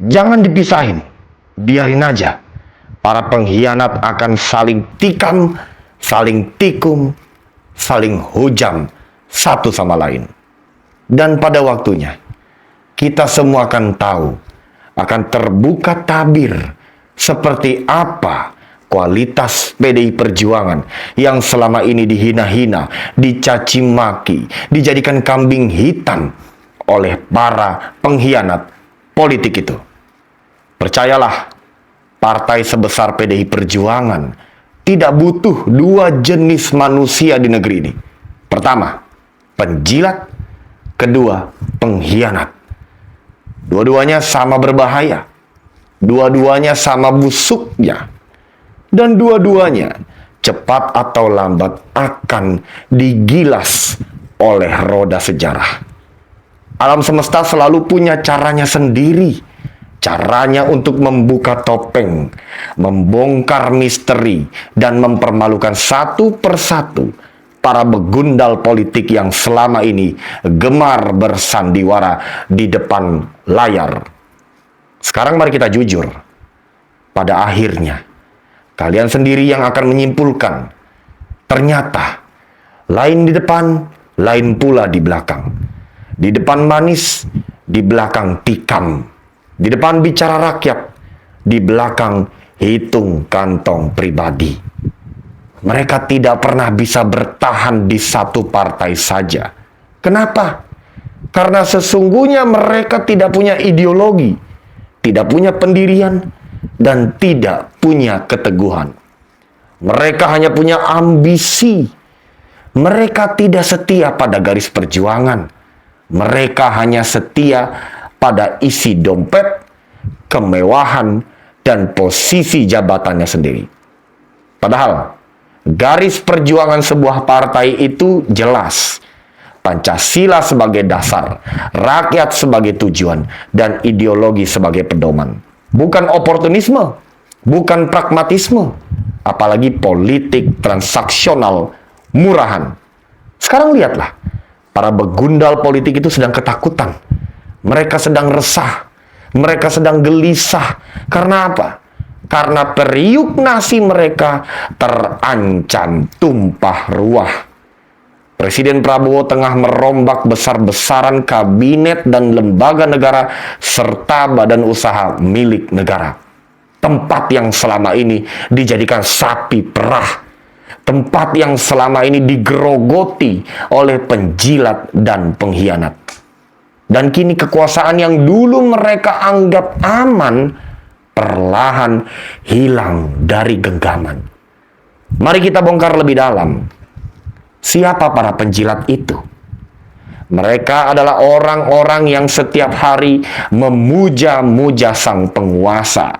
Jangan dipisahin, biarin aja. Para pengkhianat akan saling tikam, saling tikung, saling hujam satu sama lain. Dan pada waktunya, kita semua akan tahu, akan terbuka tabir seperti apa kualitas PDI Perjuangan yang selama ini dihina-hina, dicaci maki, dijadikan kambing hitam oleh para pengkhianat politik itu. Percayalah, partai sebesar PDI Perjuangan tidak butuh dua jenis manusia di negeri ini. Pertama, penjilat. Kedua, pengkhianat. Dua-duanya sama berbahaya. Dua-duanya sama busuknya. Dan dua-duanya cepat atau lambat akan digilas oleh roda sejarah. Alam semesta selalu punya caranya sendiri. Caranya untuk membuka topeng, membongkar misteri, dan mempermalukan satu persatu para begundal politik yang selama ini gemar bersandiwara di depan layar. Sekarang mari kita jujur. Pada akhirnya, kalian sendiri yang akan menyimpulkan. Ternyata, lain di depan, lain pula di belakang. Di depan manis, di belakang tikam. Di depan bicara rakyat, di belakang hitung kantong pribadi. Mereka tidak pernah bisa bertahan di satu partai saja. Kenapa? Karena sesungguhnya mereka tidak punya ideologi, tidak punya pendirian, dan tidak punya keteguhan. Mereka hanya punya ambisi. Mereka tidak setia pada garis perjuangan. Mereka hanya setia pada isi dompet, kemewahan, dan posisi jabatannya sendiri. Padahal, garis perjuangan sebuah partai itu jelas. Pancasila sebagai dasar, rakyat sebagai tujuan, dan ideologi sebagai pedoman. Bukan oportunisme, bukan pragmatisme, apalagi politik transaksional murahan. Sekarang lihatlah, para begundal politik itu sedang ketakutan. Mereka sedang resah. Mereka sedang gelisah. Karena apa? Karena periuk nasi mereka terancam tumpah ruah. Presiden Prabowo tengah merombak besar-besaran kabinet dan lembaga negara serta badan usaha milik negara. Tempat yang selama ini dijadikan sapi perah. Tempat yang selama ini digerogoti oleh penjilat dan pengkhianat. Dan kini kekuasaan yang dulu mereka anggap aman, perlahan hilang dari genggaman. Mari kita bongkar lebih dalam. Siapa para penjilat itu? Mereka adalah orang-orang yang setiap hari memuja-muja sang penguasa,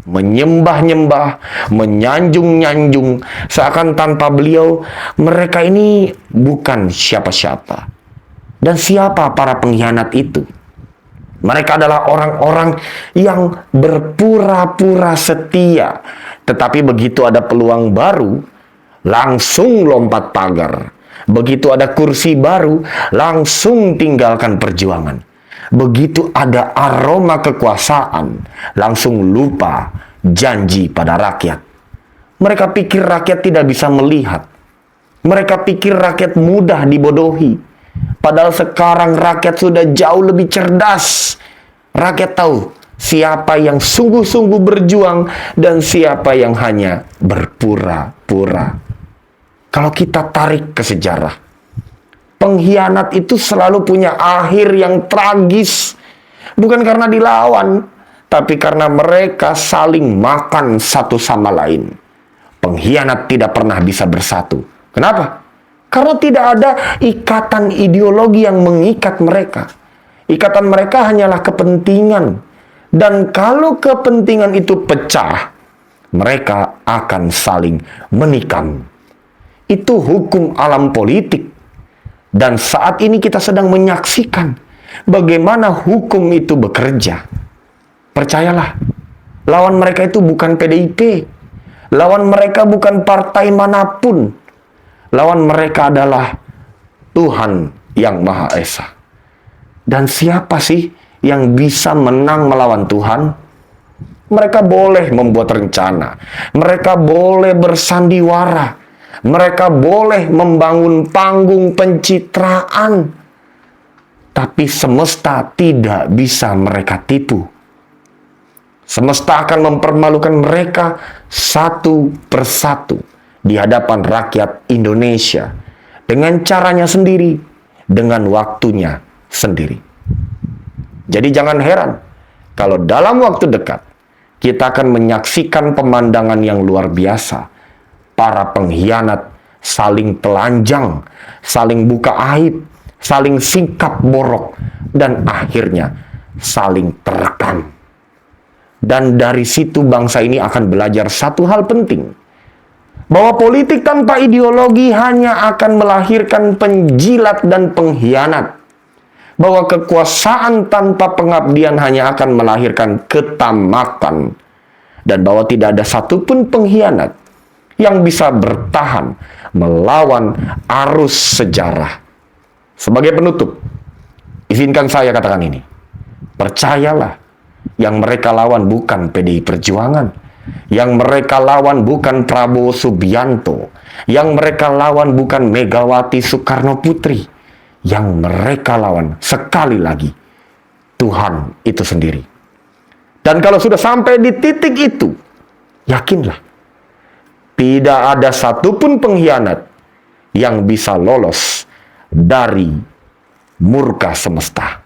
menyembah-nyembah, menyanjung-nyanjung, seakan tanpa beliau mereka ini bukan siapa-siapa. Dan siapa para pengkhianat itu? Mereka adalah orang-orang yang berpura-pura setia, tetapi begitu ada peluang baru, langsung lompat pagar. Begitu ada kursi baru, langsung tinggalkan perjuangan. Begitu ada aroma kekuasaan, langsung lupa janji pada rakyat. Mereka pikir rakyat tidak bisa melihat. Mereka pikir rakyat mudah dibodohi. Padahal sekarang rakyat sudah jauh lebih cerdas. Rakyat tahu siapa yang sungguh-sungguh berjuang dan siapa yang hanya berpura-pura. Kalau kita tarik ke sejarah, pengkhianat itu selalu punya akhir yang tragis. Bukan karena dilawan, tapi karena mereka saling makan satu sama lain. Pengkhianat tidak pernah bisa bersatu. Kenapa? Karena tidak ada ikatan ideologi yang mengikat mereka. Ikatan mereka hanyalah kepentingan. Dan kalau kepentingan itu pecah, mereka akan saling menikam. Itu hukum alam politik. Dan saat ini kita sedang menyaksikan bagaimana hukum itu bekerja. Percayalah, lawan mereka itu bukan PDIP. Lawan mereka bukan partai manapun. Lawan mereka adalah Tuhan yang Maha Esa. Dan siapa sih yang bisa menang melawan Tuhan? Mereka boleh membuat rencana, mereka boleh bersandiwara, mereka boleh membangun panggung pencitraan, tapi semesta tidak bisa mereka tipu. Semesta akan mempermalukan mereka satu persatu di hadapan rakyat Indonesia dengan caranya sendiri, dengan waktunya sendiri. Jadi jangan heran kalau dalam waktu dekat kita akan menyaksikan pemandangan yang luar biasa. Para pengkhianat saling telanjang, saling buka aib, saling sikap borok, dan akhirnya saling terekam. Dan dari situ bangsa ini akan belajar satu hal penting, bahwa politik tanpa ideologi hanya akan melahirkan penjilat dan pengkhianat. Bahwa kekuasaan tanpa pengabdian hanya akan melahirkan ketamakan. Dan bahwa tidak ada satupun pengkhianat yang bisa bertahan melawan arus sejarah. Sebagai penutup, izinkan saya katakan ini. Percayalah, yang mereka lawan bukan PDI Perjuangan. Yang mereka lawan bukan Prabowo Subianto. Yang mereka lawan bukan Megawati Soekarno Putri. Yang mereka lawan sekali lagi Tuhan itu sendiri. Dan kalau sudah sampai di titik itu, yakinlah, tidak ada satupun pengkhianat yang bisa lolos dari murka semesta.